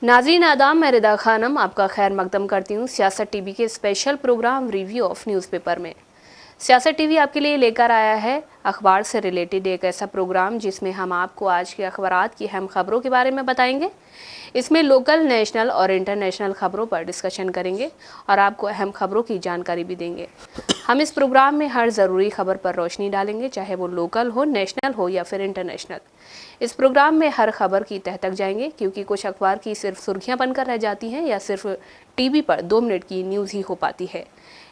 नाज़रीन आदाब, मैं रिदा खानम आपका खैर मकदम करती हूँ सियासत टीवी के special programme review of newspaper में। सियासत टीवी आपके लिए लेकर आया है अखबार से रिलेटेड एक ऐसा प्रोग्राम जिसमें हम आपको आज के अखबारात की अहम खबरों के बारे में बताएंगे। इसमें लोकल, नेशनल और इंटरनेशनल खबरों पर डिस्कशन करेंगे और आपको अहम खबरों की जानकारी भी देंगे। हम इस प्रोग्राम में हर ज़रूरी खबर पर रोशनी डालेंगे, चाहे वो लोकल हो, नेशनल हो या फिर इंटरनेशनल। इस प्रोग्राम में हर खबर की तह तक जाएंगे, क्योंकि कुछ अखबार की सिर्फ सुर्खियां बनकर रह जाती हैं या सिर्फ टीवी पर 2 मिनट की न्यूज़ ही हो पाती है,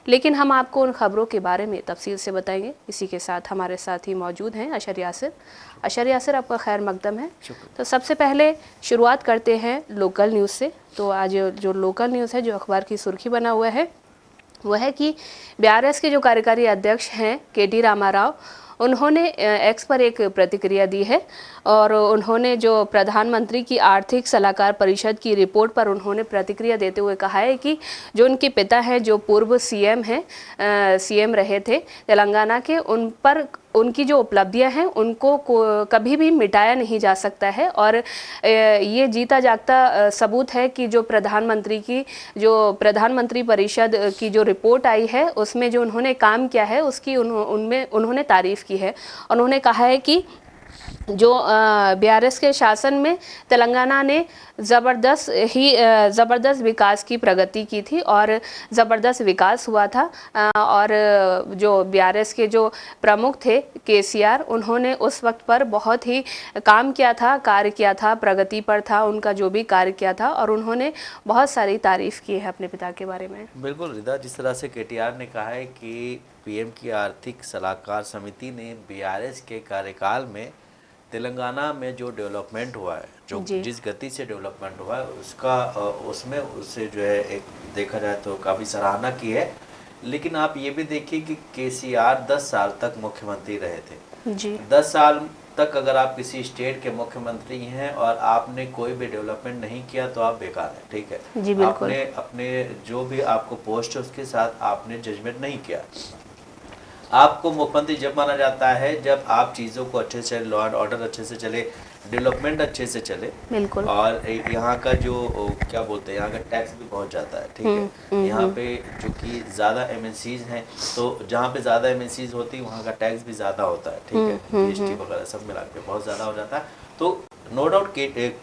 लेकिन हम आपको उन खबरों के बारे में तफसील से बताएंगे। इसी के साथ हमारे साथ ही मौजूद हैं अशर यासिर। अशर यासिर, आपका खैर मकदम है। तो सबसे पहले शुरुआत करते हैं लोकल न्यूज़ से। तो आज जो लोकल न्यूज़ है, जो अखबार की सुर्खी बना हुआ है, वह है कि बीआरएस के जो कार्यकारी अध्यक्ष हैं केटी रामाराव, उन्होंने एक्स पर एक प्रतिक्रिया दी है और उन्होंने जो प्रधानमंत्री की आर्थिक सलाहकार परिषद की रिपोर्ट पर उन्होंने प्रतिक्रिया देते हुए कहा है कि जो उनके पिता हैं, जो पूर्व सीएम हैं, सीएम रहे थे तेलंगाना के, उन पर उनकी जो उपलब्धियां हैं उनको कभी भी मिटाया नहीं जा सकता है। और ये जीता जागता सबूत है कि जो प्रधानमंत्री परिषद की जो रिपोर्ट आई है उसमें जो उन्होंने काम किया है उसकी उनमें उन्होंने तारीफ़ की है। उन्होंने कहा है कि जो बीआरएस के शासन में तेलंगाना ने ज़बरदस्त विकास की प्रगति की थी और ज़बरदस्त विकास हुआ था। और जो बीआरएस के जो प्रमुख थे केसीआर, उन्होंने उस वक्त पर बहुत ही काम किया था, कार्य किया था, प्रगति पर था उनका जो भी कार्य किया था, और उन्होंने बहुत सारी तारीफ़ की है अपने पिता के बारे में। बिल्कुल रिदा, जिस तरह से केटीआर ने कहा है कि पीएम की आर्थिक सलाहकार समिति ने बीआरएस के कार्यकाल में तेलंगाना में जो डेवलपमेंट हुआ है, जो जिस गति से डेवलपमेंट हुआ है उसका उसमें उससे जो है एक देखा जाए तो काफ़ी सराहना की है। लेकिन आप ये भी देखिए कि केसीआर 10 साल तक मुख्यमंत्री रहे थे जी। 10 साल तक अगर आप किसी स्टेट के मुख्यमंत्री हैं और आपने कोई भी डेवलपमेंट नहीं किया तो आप बेकार हैं, ठीक है जी। आपने अपने जो भी आपको पोस्ट है उसके साथ आपने जजमेंट नहीं किया। आपको मुख्यमंत्री जब माना जाता है जब आप चीज़ों को अच्छे से, लॉ एंड ऑर्डर अच्छे से चले, डेवलपमेंट अच्छे से चले, बिल्कुल। और यहाँ का जो क्या बोलते हैं, यहाँ का टैक्स भी बहुत जाता है, ठीक है। यहाँ पे चूँकि ज़्यादा एमएनसीज हैं, तो जहाँ पे ज़्यादा एमएनसीज होती है वहाँ का टैक्स भी ज़्यादा होता है, ठीक है। जीएसटी वगैरह सब मिला के बहुत ज़्यादा हो जाता है। तो नो डाउट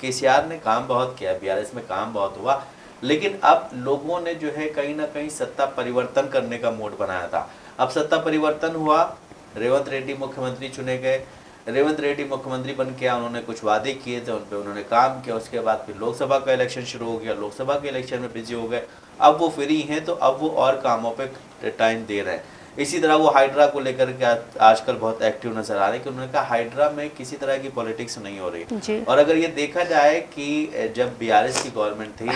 केसीआर ने काम बहुत किया, बीआरएस में काम बहुत हुआ, लेकिन अब लोगों ने जो है कहीं ना कहीं सत्ता परिवर्तन करने का मूड बनाया था। अब सत्ता परिवर्तन हुआ, रेवंत रेड्डी मुख्यमंत्री चुने गए, रेवंत रेड्डी मुख्यमंत्री बन के उन्होंने कुछ वादे किए थे, उन पे उन्होंने काम किया। उसके बाद फिर लोकसभा का इलेक्शन शुरू हो गया, लोकसभा के इलेक्शन में बिजी हो गए। अब वो फ्री हैं तो अब वो और कामों पे टाइम दे रहे हैं। इसी तरह वो हाइड्रा को लेकर के आजकल बहुत एक्टिव नजर आ रहे हैं कि उन्होंने कहा हाइड्रा में किसी तरह की पॉलिटिक्स नहीं हो रही। और अगर ये देखा जाए कि जब बीआरएस की गवर्नमेंट थी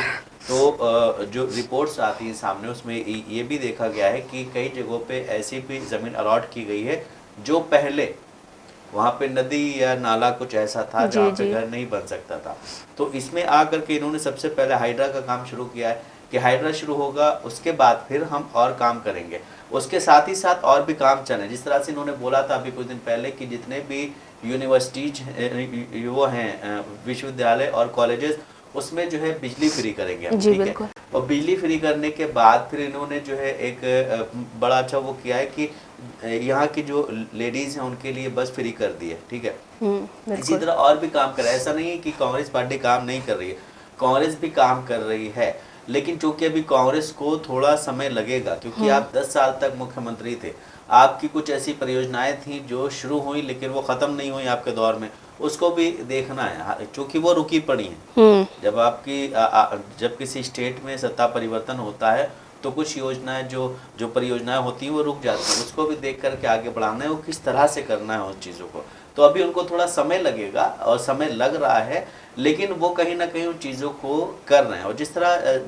तो जो रिपोर्ट्स आती हैं सामने उसमें ये भी देखा गया है कि कई जगहों पे ऐसी भी ज़मीन अलॉट की गई है जो पहले वहाँ पे नदी या नाला कुछ ऐसा था जहाँ पे घर नहीं बन सकता था। तो इसमें आकर के इन्होंने सबसे पहले हाइड्रा का काम शुरू किया है कि हाइड्रा शुरू होगा, उसके बाद फिर हम और काम करेंगे, उसके साथ ही साथ और भी काम चले। जिस तरह से इन्होंने बोला था अभी कुछ दिन पहले कि जितने भी यूनिवर्सिटीज वो हैं, विश्वविद्यालय और कॉलेजेस, उसमें जो है बिजली फ्री करेंगे हम, ठीक है। और बिजली फ्री करने के बाद फिर इन्होंने जो है एक बड़ा अच्छा वो किया है कि यहाँ की जो लेडीज हैं उनके लिए बस फ्री कर दी है, ठीक है। इसी तरह और भी काम कर रहा है। ऐसा नहीं है कि कांग्रेस पार्टी काम नहीं कर रही है, कांग्रेस भी काम कर रही है, लेकिन चूंकि अभी कांग्रेस को थोड़ा समय लगेगा, क्योंकि आप 10 साल तक मुख्यमंत्री थे, आपकी कुछ ऐसी परियोजनाएं थी जो शुरू हुई लेकिन वो खत्म नहीं हुई आपके दौर में, उसको भी देखना है, क्योंकि वो रुकी पड़ी हैं। जब आपकी जब किसी स्टेट में सत्ता परिवर्तन होता है तो कुछ योजनाएं जो परियोजनाएं होती हैं वो रुक जाती हैं, उसको भी देख करके आगे बढ़ाना है, वो किस तरह से करना है उन चीज़ों को। तो अभी उनको थोड़ा समय लगेगा और समय लग रहा है, लेकिन वो कहीं ना कहीं उन चीज़ों को कर रहे हैं। और जिस तरह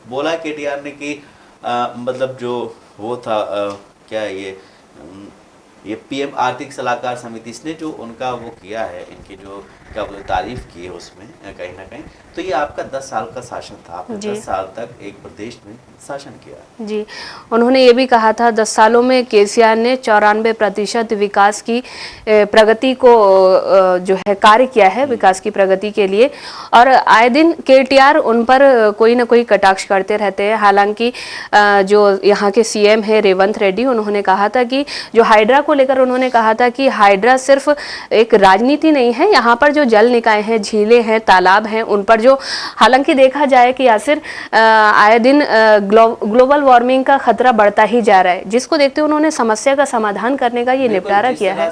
बोला केटीआर ने कि मतलब जो वो था क्या ये ये पीएम आर्थिक सलाहकार समिति ने जो उनका वो किया है, इनकी जो क्या बोले तारीफ की है उसमें कहीं ना कहीं, तो ये आपका 10 साल का शासन था, आपने 10 साल तक एक प्रदेश में शासन किया। जी, उन्होंने ये भी कहा था 10 सालों में केसीआर ने 94% विकास की प्रगति को जो है कार्य किया है, विकास की प्रगति के लिए। और आए दिन केटीआर उन पर कोई ना कोई कटाक्ष करते रहते हैं। हालांकि जो यहाँ के सीएम है रेवंत रेड्डी, उन्होंने कहा था कि जो हाइड्रा को लेकर उन्होंने कहा था कि हाइड्रा सिर्फ एक राजनीति नहीं है, यहाँ पर जो जल निकाय हैं, झीलें हैं, तालाब हैं, उन पर जो हालांकि देखा जाए कि यासिर आए दिन ग्लोबल वार्मिंग का खतरा बढ़ता ही जा रहा है, जिसको देखते हुए उन्होंने समस्या का समाधान करने का ये निपटारा किया है।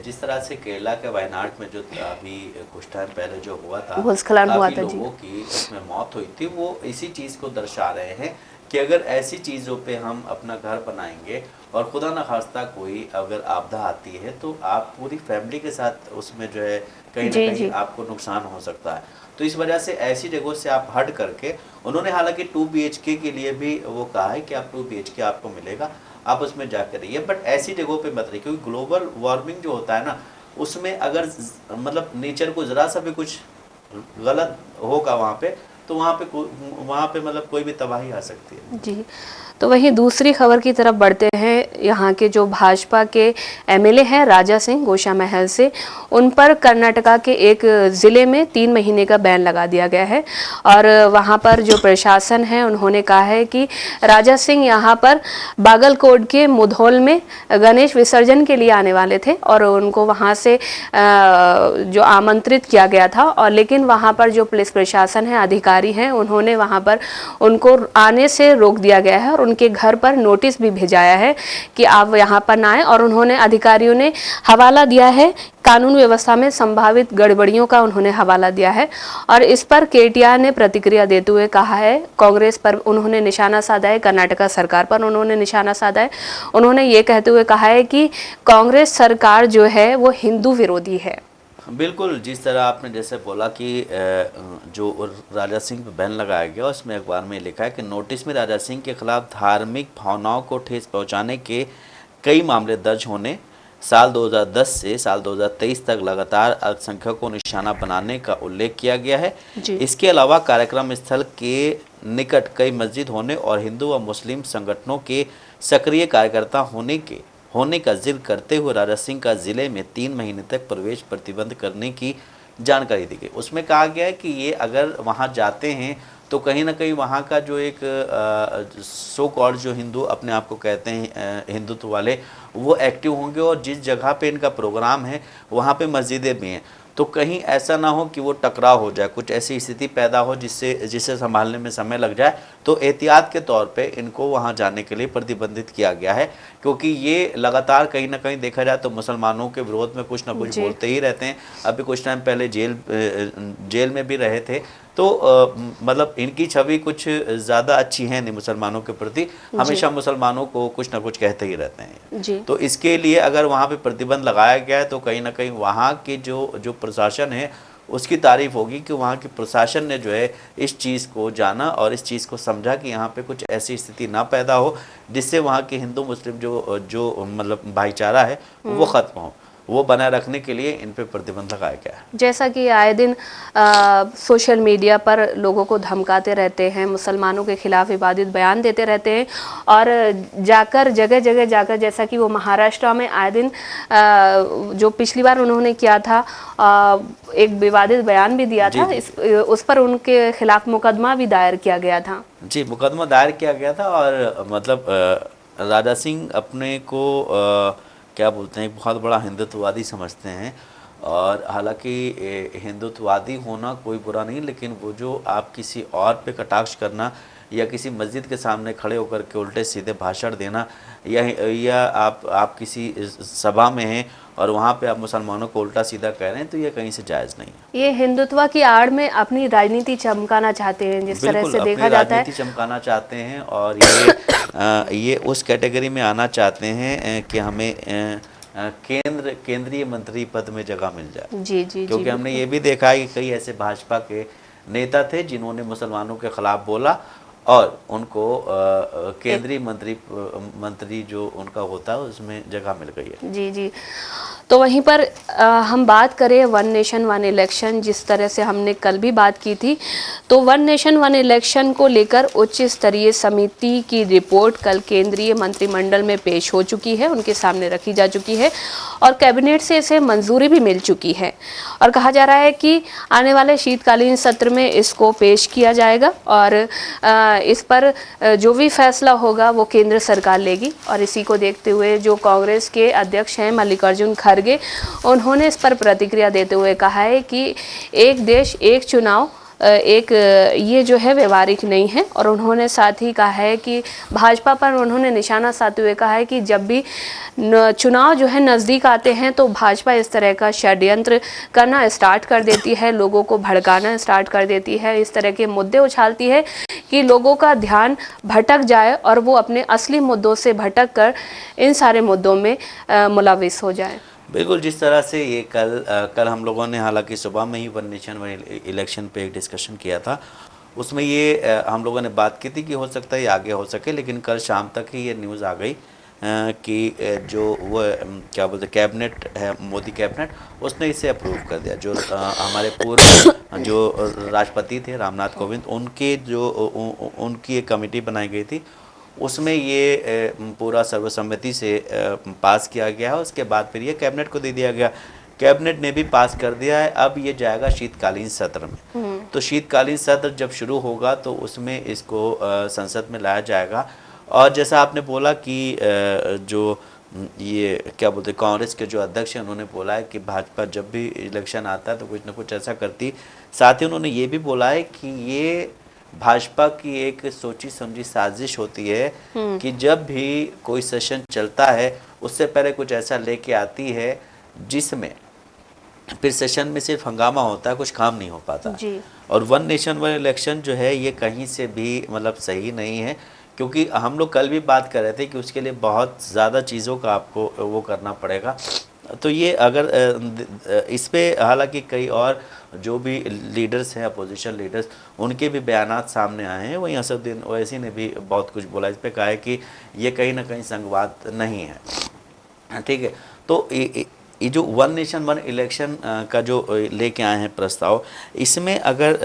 जिस तरह से केरला के वायनाड में जो अभी कुछ टाइम पहले जो हुआ था, भूस्खलन हुआ था, लोगों की उसमें मौत हुई थी, वो इसी चीज को दर्शा रहे हैं कि अगर ऐसी चीजों पे हम अपना घर बनाएंगे और खुदा न खास्ता कोई अगर आपदा आती है तो आप पूरी फैमिली के साथ उसमें जो है कहीं ना कहीं आपको नुकसान हो सकता है। तो इस वजह से ऐसी जगहों से आप हट करके, उन्होंने हालांकि 2 BHK के लिए भी वो कहा है कि आप 2 BHK आपको मिलेगा, आप उसमें जाकर रहिए, बट ऐसी जगहों पे मत रहिए, क्योंकि ग्लोबल वार्मिंग जो होता है ना, उसमें अगर मतलब नेचर को जरा सा भी कुछ गलत होगा वहाँ पे, तो वहाँ पे मतलब कोई भी तबाही आ सकती है। जी, तो वहीं दूसरी खबर की तरफ बढ़ते हैं। यहाँ के जो भाजपा के एमएलए हैं राजा सिंह गोशा महल से, उन पर कर्नाटका के एक ज़िले में 3 महीने का बैन लगा दिया गया है। और वहाँ पर जो प्रशासन है उन्होंने कहा है कि राजा सिंह यहाँ पर बागलकोट के मुधोल में गणेश विसर्जन के लिए आने वाले थे और उनको वहाँ से जो आमंत्रित किया गया था, और लेकिन वहाँ पर जो पुलिस प्रशासन है, अधिकारी हैं, उन्होंने वहाँ पर उनको आने से रोक दिया गया है और उनके घर पर नोटिस भी भेजाया है कि आप यहाँ पर ना आए। और उन्होंने अधिकारियों ने हवाला दिया है, कानून व्यवस्था में संभावित गड़बड़ियों का उन्होंने हवाला दिया है। और इस पर केटीआर ने प्रतिक्रिया देते हुए कहा है, कांग्रेस पर उन्होंने निशाना साधा है, कर्नाटका सरकार पर उन्होंने निशाना साधा है। उन्होंने ये कहते हुए कहा है कि कांग्रेस सरकार जो है वो हिंदू विरोधी है। बिल्कुल, जिस तरह आपने जैसे बोला कि जो राजा सिंह पर बैन लगाया गया, उसमें अखबार में लिखा है कि नोटिस में राजा सिंह के खिलाफ धार्मिक भावनाओं को ठेस पहुंचाने के कई मामले दर्ज होने, साल 2010 से साल 2023 तक लगातार अल्पसंख्यकों को निशाना बनाने का उल्लेख किया गया है। इसके अलावा कार्यक्रम स्थल के निकट कई मस्जिद होने और हिंदू व मुस्लिम संगठनों के सक्रिय कार्यकर्ता होने का जिक्र करते हुए राजा सिंह का जिले में 3 महीने तक प्रवेश प्रतिबंध करने की जानकारी दी गई। उसमें कहा गया है कि ये अगर वहाँ जाते हैं तो कहीं ना कहीं वहाँ का जो एक सो कॉल्ड जो हिंदू अपने आप को कहते हैं हिंदुत्व वाले, वो एक्टिव होंगे, और जिस जगह पे इनका प्रोग्राम है वहाँ पे मस्जिदें भी हैं, तो कहीं ऐसा ना हो कि वो टकराव हो जाए, कुछ ऐसी स्थिति पैदा हो जिसे संभालने में समय लग जाए। तो एहतियात के तौर पे इनको वहाँ जाने के लिए प्रतिबंधित किया गया है, क्योंकि ये लगातार कहीं ना कहीं देखा जाए तो मुसलमानों के विरोध में कुछ ना कुछ बोलते ही रहते हैं। अभी कुछ टाइम पहले जेल में भी रहे थे, तो मतलब इनकी छवि कुछ ज़्यादा अच्छी है नहीं मुसलमानों के प्रति, हमेशा मुसलमानों को कुछ ना कुछ कहते ही रहते हैं। तो इसके लिए अगर वहाँ पे प्रतिबंध लगाया गया है तो कहीं ना कहीं वहाँ की जो प्रशासन है उसकी तारीफ होगी कि वहाँ की प्रशासन ने जो है इस चीज़ को जाना और इस चीज़ को समझा कि यहाँ पे कुछ ऐसी स्थिति ना पैदा हो जिससे वहाँ के हिंदू मुस्लिम जो मतलब भाईचारा है वो ख़त्म हो। वो बनाए रखने के लिए इन पे प्रतिबंध लगाया गया है। जैसा कि आए दिन सोशल मीडिया पर लोगों को धमकाते रहते हैं, मुसलमानों के खिलाफ विवादित बयान देते रहते हैं, और जाकर जगह जगह जाकर, जैसा कि वो महाराष्ट्र में आए दिन जो पिछली बार उन्होंने किया था, एक विवादित बयान भी दिया था, उस पर उनके खिलाफ मुकदमा भी दायर किया गया था। जी, मुकदमा दायर किया गया था। और मतलब राजा सिंह अपने को क्या बोलते हैं, एक बहुत बड़ा हिंदुत्ववादी समझते हैं, और हालांकि हिंदुत्ववादी होना कोई बुरा नहीं, लेकिन वो जो आप किसी और पे कटाक्ष करना या किसी मस्जिद के सामने खड़े होकर के उल्टे सीधे भाषण देना, या आप किसी सभा में हैं और वहाँ पे आप मुसलमानों को उल्टा सीधा कह रहे हैं, तो ये कहीं से जायज़ नहीं है। ये हिंदुत्व की आड़ में अपनी राजनीति चमकाना चाहते हैं, जिस तरह से देखा जाता है, राजनीति चमकाना चाहते हैं, और ये उस कैटेगरी में आना चाहते हैं कि हमें केंद्रीय मंत्री पद में जगह मिल जाए। जी, क्योंकि हमने ये भी देखा है कि कई ऐसे भाजपा के नेता थे जिन्होंने मुसलमानों के खिलाफ बोला और उनको केंद्रीय मंत्री जो उनका होता है उसमें जगह मिल गई है। जी जी। तो वहीं पर हम बात करें वन नेशन वन इलेक्शन, जिस तरह से हमने कल भी बात की थी, तो वन नेशन वन इलेक्शन को लेकर उच्च स्तरीय समिति की रिपोर्ट कल केंद्रीय मंत्रिमंडल में पेश हो चुकी है, उनके सामने रखी जा चुकी है और कैबिनेट से इसे मंजूरी भी मिल चुकी है और कहा जा रहा है कि आने वाले शीतकालीन सत्र में इसको पेश किया जाएगा और इस पर जो भी फैसला होगा वो केंद्र सरकार लेगी। और इसी को देखते हुए जो कांग्रेस के अध्यक्ष हैं मल्लिकार्जुन खड़गे, उन्होंने इस पर प्रतिक्रिया देते हुए कहा है कि एक देश एक चुनाव ये जो है व्यवहारिक नहीं है। और उन्होंने साथ ही कहा है कि भाजपा पर उन्होंने निशाना साधते हुए कहा है कि जब भी चुनाव जो है नज़दीक आते हैं तो भाजपा इस तरह का षड्यंत्र करना स्टार्ट कर देती है, लोगों को भड़काना स्टार्ट कर देती है, इस तरह के मुद्दे उछालती है कि लोगों का ध्यान भटक जाए और वो अपने असली मुद्दों से भटक कर इन सारे मुद्दों में मुलविस हो जाए। बिल्कुल, जिस तरह से ये कल हम लोगों ने हालांकि सुबह में ही वन नेशन वन इलेक्शन पे एक डिस्कशन किया था, उसमें ये हम लोगों ने बात की थी कि हो सकता है ये आगे हो सके, लेकिन कल शाम तक ही ये न्यूज़ आ गई कि जो वो क्या बोलते कैबिनेट है, मोदी कैबिनेट, उसने इसे अप्रूव कर दिया। जो हमारे पूर्व जो राष्ट्रपति थे रामनाथ कोविंद, उनकी एक कमेटी बनाई गई थी, उसमें ये पूरा सर्वसम्मति से पास किया गया है। उसके बाद फिर ये कैबिनेट को दे दिया गया, कैबिनेट ने भी पास कर दिया है। अब ये जाएगा शीतकालीन सत्र में। तो शीतकालीन सत्र जब शुरू होगा तो उसमें इसको संसद में लाया जाएगा। और जैसा आपने बोला कि जो ये क्या बोलते कांग्रेस के जो अध्यक्ष हैं, उन्होंने बोला है कि भाजपा जब भी इलेक्शन आता है तो कुछ ना कुछ ऐसा करती। साथ ही उन्होंने ये भी बोला है कि ये भाजपा की एक सोची समझी साजिश होती है कि जब भी कोई सेशन चलता है उससे पहले कुछ ऐसा लेके आती है जिसमें फिर सेशन में सिर्फ हंगामा होता है, कुछ काम नहीं हो पाता जी। और वन नेशन वन इलेक्शन जो है ये कहीं से भी मतलब सही नहीं है, क्योंकि हम लोग कल भी बात कर रहे थे कि उसके लिए बहुत ज़्यादा चीज़ों का आपको वो करना पड़ेगा। तो ये अगर इस पे हालांकि कई और जो भी लीडर्स हैं, अपोजिशन लीडर्स, उनके भी बयानात सामने आए हैं। वहीं असदुद्दीन ओवैसी ने भी बहुत कुछ बोला, इस पे कहा है कि ये कहीं ना कहीं संघवाद नहीं है। ठीक है, तो ये जो वन नेशन वन इलेक्शन का जो लेके आए हैं प्रस्ताव, इसमें अगर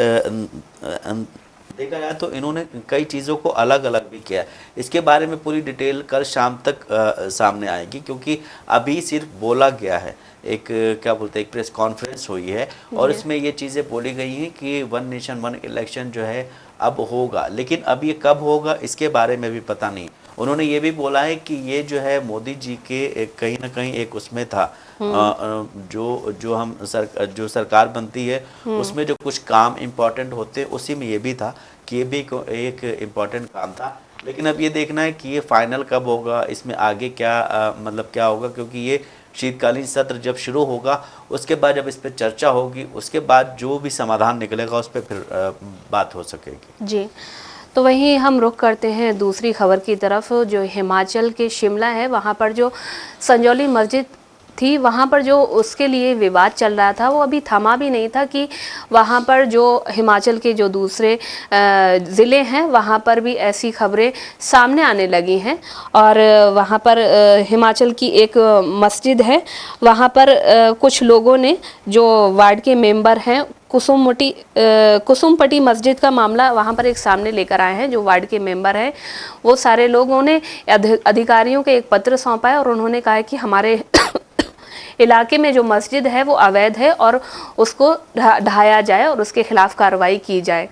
देखा जाए तो इन्होंने कई चीज़ों को अलग अलग भी किया है। इसके बारे में पूरी डिटेल कल शाम तक सामने आएगी, क्योंकि अभी सिर्फ बोला गया है, एक क्या बोलते हैं एक प्रेस कॉन्फ्रेंस हुई है और इसमें ये चीज़ें बोली गई हैं कि वन नेशन वन इलेक्शन जो है अब होगा, लेकिन अब ये कब होगा इसके बारे में भी पता नहीं। उन्होंने ये भी बोला है कि ये जो है मोदी जी के कहीं ना कहीं एक उसमें था जो सरकार बनती है उसमें जो कुछ काम इम्पोर्टेंट होते उसी में ये भी था कि ये भी एक इम्पोर्टेंट काम था। लेकिन अब ये देखना है कि ये फाइनल कब होगा, इसमें आगे क्या मतलब क्या होगा, क्योंकि ये शीतकालीन सत्र जब शुरू होगा उसके बाद जब इस पर चर्चा होगी उसके बाद जो भी समाधान निकलेगा उस पर फिर बात हो सकेगी जी। तो वहीं हम रुख करते हैं दूसरी खबर की तरफ, जो हिमाचल के शिमला है, वहाँ पर जो संजौली मस्जिद थी, वहाँ पर जो उसके लिए विवाद चल रहा था वो अभी थमा भी नहीं था कि वहाँ पर जो हिमाचल के जो दूसरे ज़िले हैं वहाँ पर भी ऐसी खबरें सामने आने लगी हैं। और वहाँ पर हिमाचल की एक मस्जिद है, वहाँ पर कुछ लोगों ने जो वार्ड के मेंबर हैं कुसुमपटी मस्जिद का मामला वहाँ पर एक सामने लेकर आए हैं। जो वार्ड के मेंबर हैं वो सारे लोगों ने अधिकारियों को एक पत्र सौंपा है और उन्होंने कहा है कि हमारे इलाके में जो मस्जिद है वो अवैध है और उसको ढाया जाए और उसके खिलाफ कार्रवाई की जाए।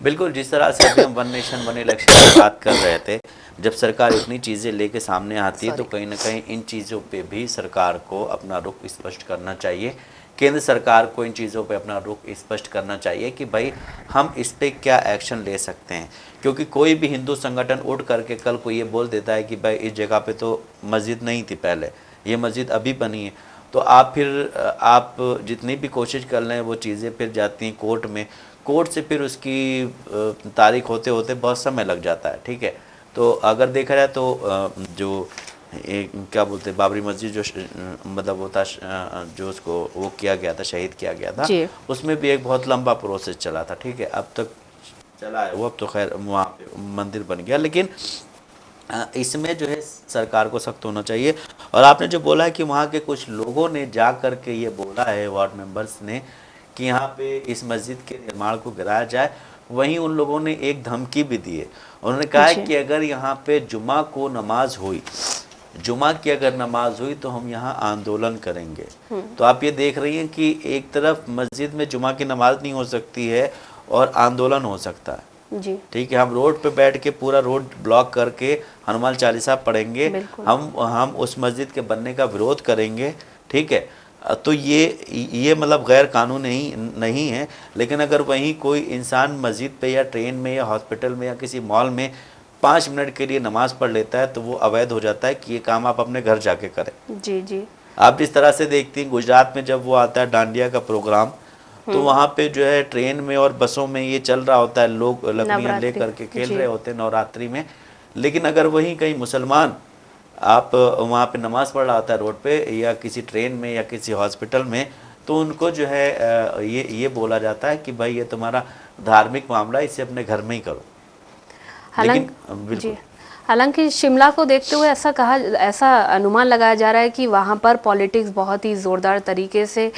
बिल्कुल, जिस तरह से अभी हम वन नेशन वन इलेक्शन की बात कर रहे थे, जब सरकार इतनी चीज़ें लेके सामने आती है तो कहीं ना कहीं इन चीज़ों पे भी सरकार को अपना रुख स्पष्ट करना चाहिए। केंद्र सरकार को इन चीज़ों पे अपना रुख स्पष्ट करना चाहिए कि भाई हम इस पे क्या एक्शन ले सकते हैं, क्योंकि कोई भी हिंदू संगठन उठ करके कल को ये बोल देता है कि भाई इस जगह पे तो मस्जिद नहीं थी पहले, ये मस्जिद अभी बनी है, तो आप जितनी भी कोशिश कर लें वो चीज़ें फिर जाती हैं कोर्ट में, कोर्ट से फिर उसकी तारीख होते होते बहुत समय लग जाता है। ठीक है, तो अगर देखा जाए तो जो क्या बोलते हैं बाबरी मस्जिद जो मतलब होता जो उसको वो किया गया था, शहीद किया गया था, उसमें भी एक बहुत लंबा प्रोसेस चला था। ठीक है, अब तक चला है वो, अब तो खैर वहाँ पे मंदिर बन गया। लेकिन इसमें जो है सरकार को सख्त होना चाहिए। और आपने जो बोला है कि वहाँ के कुछ लोगों ने जा कर के ये बोला है, वार्ड मेंबर्स ने, कि यहाँ पे इस मस्जिद के निर्माण को गिराया जाए, वहीं उन लोगों ने एक धमकी भी दी है। उन्होंने कहा है कि अगर यहाँ पे जुमा को नमाज हुई, जुमा की अगर नमाज हुई तो हम यहाँ आंदोलन करेंगे। तो आप ये देख रही हैं कि एक तरफ मस्जिद में जुमा की नमाज नहीं हो सकती है और आंदोलन हो सकता है जी। ठीक है, हम रोड पे बैठ के पूरा रोड ब्लॉक करके हनुमान चालीसा पढ़ेंगे, हम उस मस्जिद के बनने का विरोध करेंगे। ठीक है, तो ये मतलब गैर कानूनी नहीं है। लेकिन अगर वहीं कोई इंसान मस्जिद पे या ट्रेन में या हॉस्पिटल में या किसी मॉल में 5 मिनट के लिए नमाज पढ़ लेता है तो वो अवैध हो जाता है कि ये काम आप अपने घर जाके करें। जी जी। आप जिस तरह से देखती हैं गुजरात में जब वो आता है डांडिया का प्रोग्राम, तो वहाँ पे जो है ट्रेन में और बसों में ये चल रहा होता है, लोग लकड़ियाँ ले करके खेल रहे होते हैं नवरात्रि में। लेकिन अगर वहीं कहीं मुसलमान आप वहाँ पे नमाज पढ़ रहा होता है रोड पे या किसी ट्रेन में या किसी हॉस्पिटल में, तो उनको जो है ये बोला जाता है कि भाई ये तुम्हारा धार्मिक मामला है, इसे अपने घर में ही करो। लेकिन बिल्कुल, हालांकि शिमला को देखते हुए ऐसा अनुमान लगाया जा रहा है कि वहाँ पर पॉलिटिक्स बहुत ही ज़ोरदार तरीके से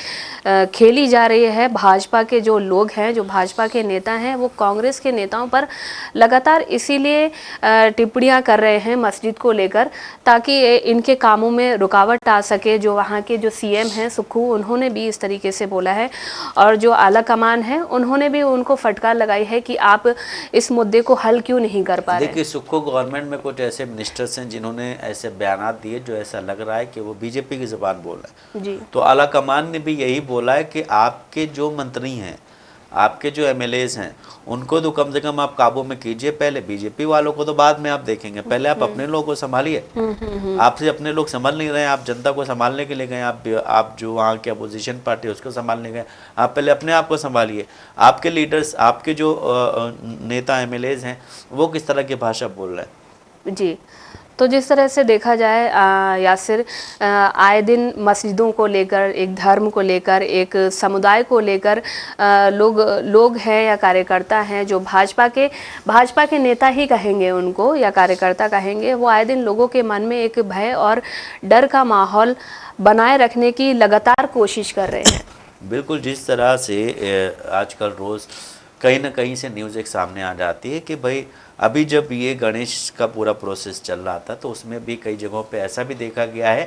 खेली जा रही है। भाजपा के जो लोग हैं, जो भाजपा के नेता हैं, वो कांग्रेस के नेताओं पर लगातार इसीलिए टिप्पणियां कर रहे हैं मस्जिद को लेकर, ताकि इनके कामों में रुकावट आ सके। जो वहाँ के जो सीएम हैं सुक्खू, उन्होंने भी इस तरीके से बोला है, और जो आला कमान है उन्होंने भी उनको फटकार लगाई है कि आप इस मुद्दे को हल क्यों नहीं कर पा रहे। देखिए, सुक्खू गवर्नमेंट में कुछ ऐसे मिनिस्टर्स हैं जिन्होंने ऐसे बयानात दिए जो ऐसा लग रहा है कि वो बीजेपी की ज़बान बोल रहे हैं। जी। तो आला कमान ने भी यही बोला है कि आपके जो मंत्री हैं, आपके जो एमएलएज हैं, उनको तो कम से कम आप काबू में कीजिए पहले, बीजेपी वालों को तो बाद में आप देखेंगे, पहले आप अपने लोगों को संभालिए। आपसे अपने लोग संभाल नहीं रहे हैं, आप जनता को संभालने के लिए गए, आप जो वहाँ के अपोजिशन पार्टी उसको संभालने गए, आप पहले अपने आप को संभालिए। आपके लीडर्स, आपके जो नेता एमएलएज हैं, वो किस तरह की भाषा बोल रहे हैं। जी, तो जिस तरह से देखा जाए यासिर, आए दिन मस्जिदों को लेकर, एक धर्म को लेकर, एक समुदाय को लेकर लोग हैं या कार्यकर्ता हैं जो भाजपा के नेता ही कहेंगे उनको, या कार्यकर्ता कहेंगे, वो आए दिन लोगों के मन में एक भय और डर का माहौल बनाए रखने की लगातार कोशिश कर रहे हैं। बिल्कुल, जिस तरह से आजकल रोज़ कहीं ना कहीं से न्यूज़ एक सामने आ जाती है कि भाई अभी जब ये गणेश का पूरा प्रोसेस चल रहा था तो उसमें भी कई जगहों पे ऐसा भी देखा गया है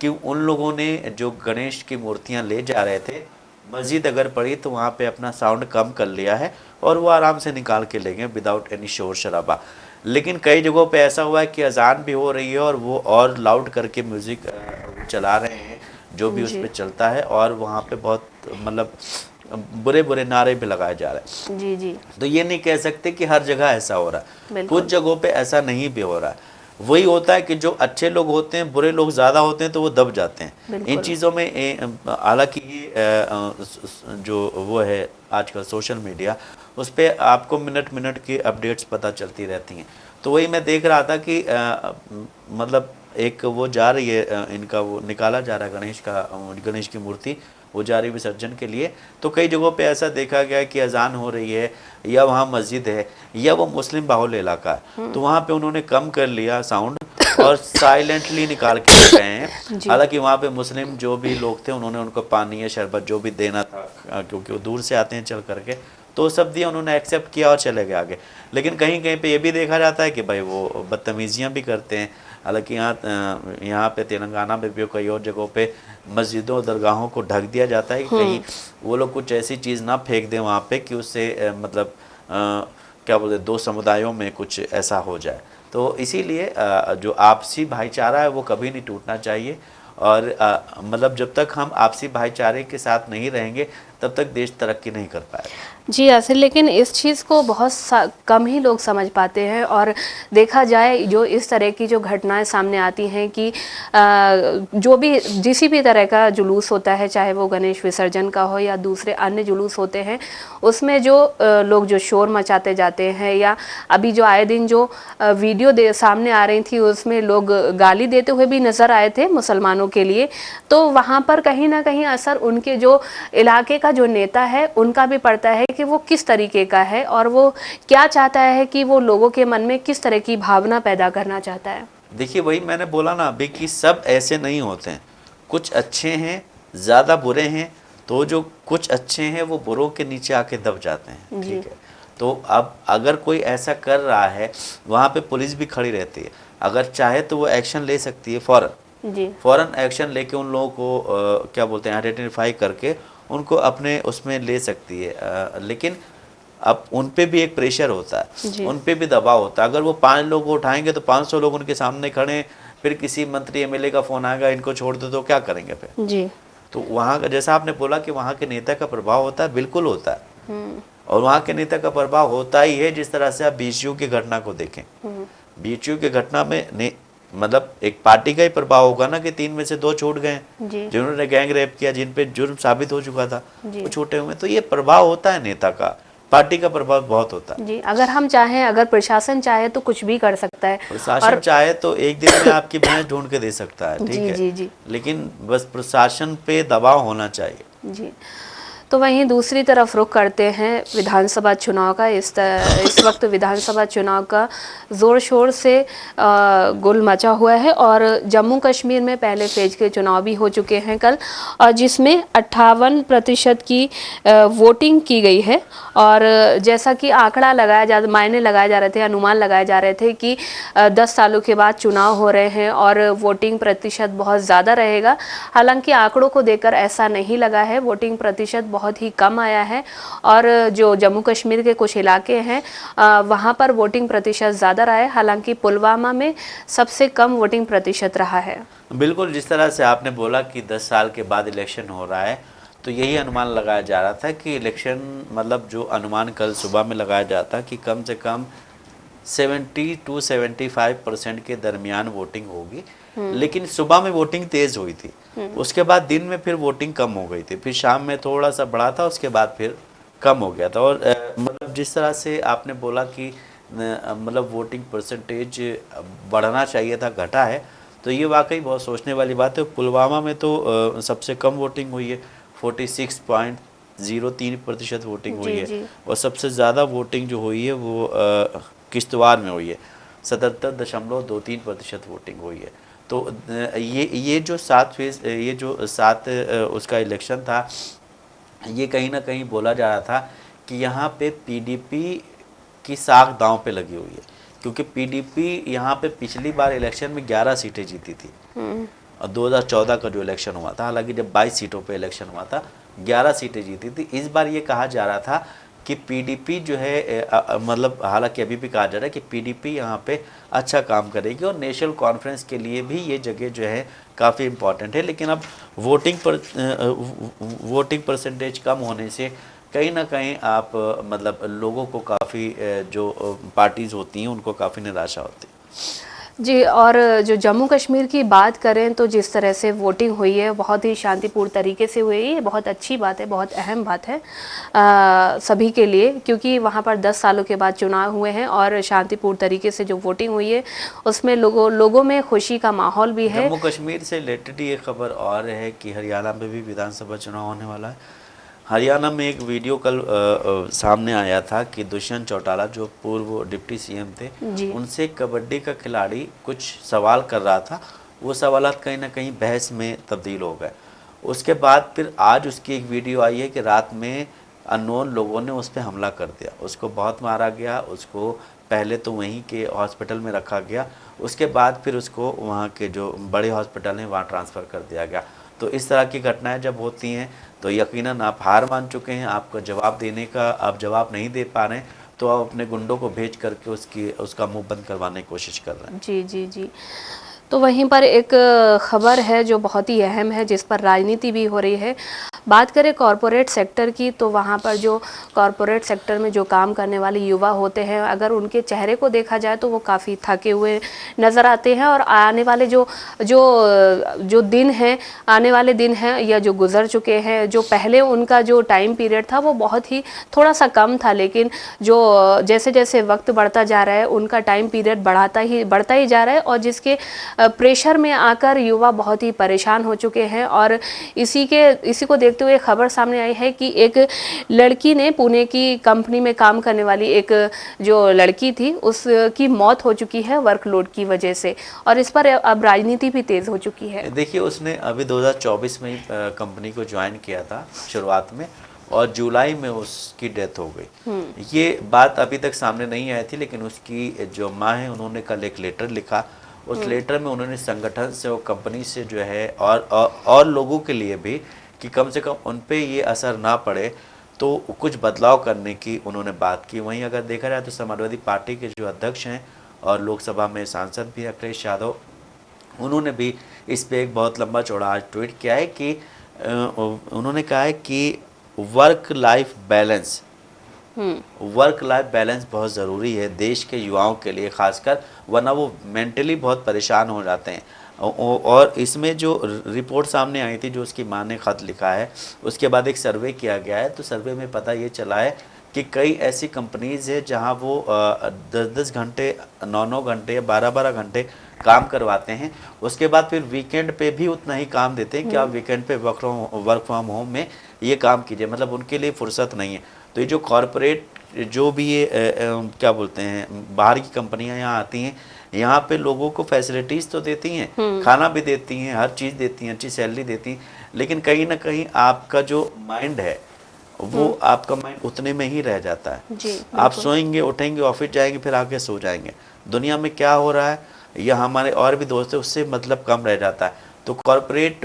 कि उन लोगों ने जो गणेश की मूर्तियां ले जा रहे थे, मस्जिद अगर पड़ी तो वहाँ पे अपना साउंड कम कर लिया है और वो आराम से निकाल के ले गए विदाउट एनी शोर शराबा। लेकिन कई जगहों पे ऐसा हुआ है कि अजान भी हो रही है और वो और लाउड करके म्यूज़िक चला रहे हैं जो भी उस पर चलता है, और वहाँ पे बहुत मतलब बुरे बुरे नारे भी लगाए जा रहे हैं। जी जी। तो ये नहीं कह सकते कि हर जगह ऐसा हो रहा है, कुछ जगहों पे ऐसा नहीं भी हो रहा है। वही होता है कि जो अच्छे लोग होते हैं, बुरे लोग ज़्यादा होते हैं तो वो दब जाते हैं इन चीज़ों में। हालांकि ये जो वो है आजकल सोशल मीडिया, उस पर आपको मिनट मिनट की अपडेट्स पता चलती रहती हैं। तो वही मैं देख रहा था कि मतलब एक वो जा रही है, इनका वो निकाला जा रहा है गणेश की मूर्ति, वो जा रही विसर्जन के लिए। तो कई जगहों पे ऐसा देखा गया कि अजान हो रही है या वहाँ मस्जिद है या वो मुस्लिम बाहुल इलाका है, तो वहाँ पे उन्होंने कम कर लिया साउंड और साइलेंटली निकाल के ले गए हैं। हालांकि वहाँ पे मुस्लिम जो भी लोग थे उन्होंने उनको पानी या शरबत जो भी देना था, क्योंकि वो दूर से आते हैं चल करके, तो सब दिया, उन्होंने एक्सेप्ट किया और चले गए आगे। लेकिन कहीं कहीं पे ये भी देखा जाता है कि भाई वो बदतमीजियाँ भी करते हैं। हालांकि यहाँ पे तेलंगाना में भी कई और जगहों पे मस्जिदों और दरगाहों को ढक दिया जाता है कि कहीं वो लोग कुछ ऐसी चीज़ ना फेंक दें वहाँ पे कि उससे मतलब क्या बोलते, दो समुदायों में कुछ ऐसा हो जाए। तो इसीलिए जो आपसी भाईचारा है वो कभी नहीं टूटना चाहिए, और मतलब जब तक हम आपसी भाईचारे के साथ नहीं रहेंगे तब तक देश तरक्की नहीं कर पाएगा। जी ऐसे, लेकिन इस चीज़ को बहुत कम ही लोग समझ पाते हैं। और देखा जाए जो इस तरह की जो घटनाएं सामने आती हैं कि जो भी जिस भी तरह का जुलूस होता है, चाहे वो गणेश विसर्जन का हो या दूसरे अन्य जुलूस होते हैं, उसमें जो लोग जो शोर मचाते जाते हैं, या अभी जो आए दिन जो वीडियो सामने आ रही थी उसमें लोग गाली देते हुए भी नज़र आए थे मुसलमानों के लिए, तो वहाँ पर कहीं ना कहीं असर उनके जो इलाके का जो नेता है उनका भी पड़ता है कि वो किस तरीके का है और वो क्या चाहता है कि वो लोगों के मन में किस तरह की भावना पैदा करना चाहता है। देखिए वही मैंने बोला ना अभी कि सब ऐसे नहीं होते हैं, कुछ अच्छे हैं, ज़्यादा बुरे हैं, तो जो कुछ अच्छे हैं वो बुरों के नीचे आके दब जाते हैं। ठीक है, तो अब अगर कोई ऐसा कर रहा है, वहाँ पे पुलिस भी खड़ी रहती है, अगर चाहे तो वो एक्शन ले सकती है फौरन एक्शन लेके उन लोगों को क्या बोलते हैं आइडेंटिफाई करके उनको अपने उसमें ले सकती है। लेकिन अब उन पे भी एक प्रेशर होता है, उन पे भी दबाव होता है। अगर वो 5 लोग को उठाएंगे तो 500 लोग उनके सामने खड़े हैं, फिर किसी मंत्री एमएलए का फोन आएगा इनको छोड़ दो तो क्या करेंगे फिर जी। तो वहाँ का जैसा आपने बोला कि वहाँ के नेता का प्रभाव होता है, बिल्कुल होता है। और वहाँ के नेता का प्रभाव होता ही है। जिस तरह से आप बीएचयू की घटना को देखें, बीएचयू की घटना में मतलब एक पार्टी का ही प्रभाव होगा ना कि 3 में से 2 छूट गए जिन्होंने गैंग रेप किया, जिन पे जुर्म साबित हो चुका था, वो छूटे हुए। तो ये प्रभाव होता है नेता का, पार्टी का प्रभाव बहुत होता है जी। अगर हम चाहें, अगर प्रशासन चाहे तो कुछ भी कर सकता है। प्रशासन चाहे तो एक दिन में आपकी भैंस ढूंढ के दे सकता है। ठीक है जी। लेकिन बस प्रशासन पे दबाव होना चाहिए जी। तो वहीं दूसरी तरफ रुख करते हैं विधानसभा चुनाव का। इस वक्त विधानसभा चुनाव का ज़ोर शोर से गुल मचा हुआ है और जम्मू कश्मीर में पहले फेज के चुनाव भी हो चुके हैं कल, और जिसमें 58% की वोटिंग की गई है। और जैसा कि आंकड़ा मायने लगाए जा रहे थे, अनुमान लगाए जा रहे थे कि 10 सालों के बाद चुनाव हो रहे हैं और वोटिंग प्रतिशत बहुत ज़्यादा रहेगा। हालांकि आंकड़ों को देखकर ऐसा नहीं लगा है, वोटिंग प्रतिशत बहुत ही कम आया है। और जो जम्मू कश्मीर के कुछ इलाके हैं वहाँ पर वोटिंग प्रतिशत ज़्यादा रहा है। हालांकि पुलवामा में सबसे कम वोटिंग प्रतिशत रहा है। बिल्कुल, जिस तरह से आपने बोला कि 10 साल के बाद इलेक्शन हो रहा है, तो यही अनुमान लगाया जा रहा था कि इलेक्शन मतलब जो अनुमान कल सुबह में लगाया जाता कि कम से कम 70 to 75% के दरमियान वोटिंग होगी। लेकिन सुबह में वोटिंग तेज हुई थी, उसके बाद दिन में फिर वोटिंग कम हो गई थी, फिर शाम में थोड़ा सा बढ़ा था, उसके बाद फिर कम हो गया था। और मतलब जिस तरह से आपने बोला कि मतलब वोटिंग परसेंटेज बढ़ना चाहिए था, घटा है, तो ये वाकई बहुत सोचने वाली बात है। पुलवामा में तो सबसे कम वोटिंग हुई है, 46.03% वोटिंग हुई है। और सबसे ज़्यादा वोटिंग जो हुई है वो किश्तवाड़ में हुई है, 77.23% वोटिंग हुई है। तो ये जो 7 उसका इलेक्शन था, ये कहीं ना कहीं बोला जा रहा था कि यहाँ पे पीडीपी की साख दांव पे लगी हुई है, क्योंकि पीडीपी यहाँ पे पिछली बार इलेक्शन में 11 सीटें जीती थी और 2014 का जो इलेक्शन हुआ था, हालांकि जब 22 सीटों पे इलेक्शन हुआ था 11 सीटें जीती थी। इस बार ये कहा जा रहा था कि पीडीपी जो है मतलब हालांकि अभी भी कहा जा रहा है कि पीडीपी यहाँ पे अच्छा काम करेगी और नेशनल कॉन्फ्रेंस के लिए भी ये जगह जो है काफ़ी इम्पॉर्टेंट है। लेकिन अब वोटिंग परसेंटेज कम होने से कहीं ना कहीं आप मतलब लोगों को काफ़ी जो पार्टीज़ होती हैं उनको काफ़ी निराशा होती है जी। और जो जम्मू कश्मीर की बात करें तो जिस तरह से वोटिंग हुई है बहुत ही शांतिपूर्ण तरीके से हुई है। ये बहुत अच्छी बात है, बहुत अहम बात है सभी के लिए, क्योंकि वहाँ पर 10 सालों के बाद चुनाव हुए हैं और शांतिपूर्ण तरीके से जो वोटिंग हुई है उसमें लोगों में खुशी का माहौल भी है। जम्मू कश्मीर से रिलेटेड ये खबर और है कि हरियाणा में भी विधानसभा चुनाव होने वाला है। हरियाणा में एक वीडियो कल सामने आया था कि दुष्यंत चौटाला जो पूर्व डिप्टी सीएम थे, उनसे कबड्डी का खिलाड़ी कुछ सवाल कर रहा था, वो सवालात कहीं ना कहीं बहस में तब्दील हो गए। उसके बाद फिर आज उसकी एक वीडियो आई है कि रात में अननोन लोगों ने उस पर हमला कर दिया, उसको बहुत मारा गया, उसको पहले तो वहीं के हॉस्पिटल में रखा गया, उसके बाद फिर उसको वहाँ के जो बड़े हॉस्पिटल हैं वहाँ ट्रांसफ़र कर दिया गया। तो इस तरह की घटनाएं जब होती हैं तो यकीनन आप हार मान चुके हैं, आपको जवाब देने का आप जवाब नहीं दे पा रहे हैं, तो आप अपने गुंडों को भेज करके उसका मुंह बंद करवाने की कोशिश कर रहे हैं। जी। तो वहीं पर एक खबर है जो बहुत ही अहम है, जिस पर राजनीति भी हो रही है। बात करें कॉरपोरेट सेक्टर की, तो वहाँ पर जो कॉरपोरेट सेक्टर में जो काम करने वाले युवा होते हैं, अगर उनके चेहरे को देखा जाए तो वो काफ़ी थके हुए नज़र आते हैं। और आने वाले जो दिन हैं, आने वाले दिन हैं या जो गुजर चुके हैं, जो पहले उनका जो टाइम पीरियड था वो बहुत ही थोड़ा सा कम था, लेकिन जो जैसे जैसे वक्त बढ़ता जा रहा है उनका टाइम पीरियड बढ़ता ही जा रहा है, और जिसके प्रेशर में आकर युवा बहुत ही परेशान हो चुके हैं। और इसी को देखते देखते हुए खबर सामने आई है कि एक लड़की ने, पुणे की कंपनी में काम करने वाली एक जो लड़की थी, उसकी मौत हो चुकी है वर्कलोड की वजह से, और इस पर अब राजनीति भी तेज हो चुकी है। देखिए, उसने अभी 2024 में ही कंपनी को ज्वाइन किया था शुरुआत में, और जुलाई में उसकी डेथ हो गई। ये बात अभी तक सामने नहीं आई थी, लेकिन उसकी जो माँ है उन्होंने कल एक लेटर लिखा। उस लेटर में उन्होंने संगठन से और कंपनी से जो है और लोगों के लिए भी कि कम से कम उन पे ये असर ना पड़े, तो कुछ बदलाव करने की उन्होंने बात की। वहीं अगर देखा जाए तो समाजवादी पार्टी के जो अध्यक्ष हैं और लोकसभा में सांसद भी अखिलेश यादव, उन्होंने भी इस पे एक बहुत लंबा चौड़ा आज ट्वीट किया है कि उन्होंने कहा है कि वर्क लाइफ बैलेंस बहुत ज़रूरी है देश के युवाओं के लिए खासकर, वरना वो मेंटली बहुत परेशान हो जाते हैं। और इसमें जो रिपोर्ट सामने आई थी, जो उसकी माँ ने ख़त लिखा है, उसके बाद एक सर्वे किया गया है, तो सर्वे में पता ये चला है कि कई ऐसी कंपनीज़ है जहां वो 10-10 घंटे, 9-9 घंटे या 12-12 घंटे काम करवाते हैं। उसके बाद फिर वीकेंड पे भी उतना ही काम देते हैं कि आप वीकेंड पे वर्क फ्रॉम होम में ये काम कीजिए, मतलब उनके लिए फुर्सत नहीं है। तो ये जो कॉरपोरेट, जो भी ये क्या बोलते हैं, बाहर की कंपनियां यहाँ आती हैं, यहाँ पे लोगों को फैसिलिटीज़ तो देती हैं, खाना भी देती हैं, हर चीज़ देती हैं, अच्छी सैलरी देती हैं, लेकिन कहीं ना कहीं आपका जो माइंड है वो आपका माइंड उतने में ही रह जाता है। जी, आप सोएंगे, उठेंगे, ऑफिस जाएंगे, फिर आके सो जाएंगे। दुनिया में क्या हो रहा है या हमारे और भी दोस्त है, उससे मतलब कम रह जाता है। तो कॉरपोरेट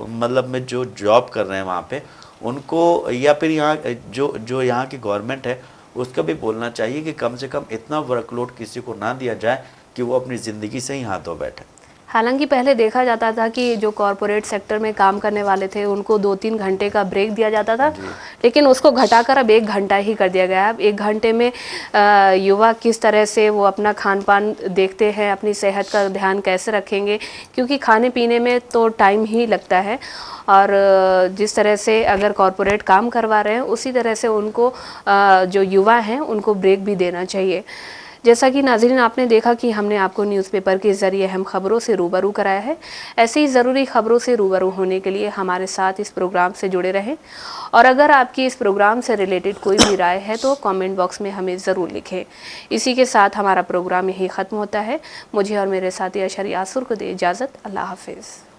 मतलब में जो जॉब कर रहे हैं वहाँ पे, उनको या फिर यहाँ जो यहाँ की गवर्नमेंट है, उसका भी बोलना चाहिए कि कम से कम इतना वर्कलोड किसी को ना दिया जाए कि वो अपनी ज़िंदगी से ही हाथ धो बैठे। हालांकि पहले देखा जाता था कि जो कॉरपोरेट सेक्टर में काम करने वाले थे उनको 2-3 घंटे का ब्रेक दिया जाता था, लेकिन उसको घटाकर अब 1 घंटा ही कर दिया गया है। अब 1 घंटे में युवा किस तरह से वो अपना खान पान देखते हैं, अपनी सेहत का ध्यान कैसे रखेंगे, क्योंकि खाने पीने में तो टाइम ही लगता है। और जिस तरह से अगर कॉरपोरेट काम करवा रहे हैं, उसी तरह से उनको जो युवा हैं उनको ब्रेक भी देना चाहिए। जैसा कि नाज़रीन आपने देखा कि हमने आपको न्यूज़पेपर के ज़रिए अहम खबरों से रूबरू कराया है। ऐसी ही ज़रूरी खबरों से रूबरू होने के लिए हमारे साथ इस प्रोग्राम से जुड़े रहें, और अगर आपकी इस प्रोग्राम से रिलेटेड कोई भी राय है तो कमेंट बॉक्स में हमें ज़रूर लिखें। इसी के साथ हमारा प्रोग्राम यही ख़त्म होता है। मुझे और मेरे साथी अशर यासुर को दे इजाज़त। अल्लाह हाफिज़।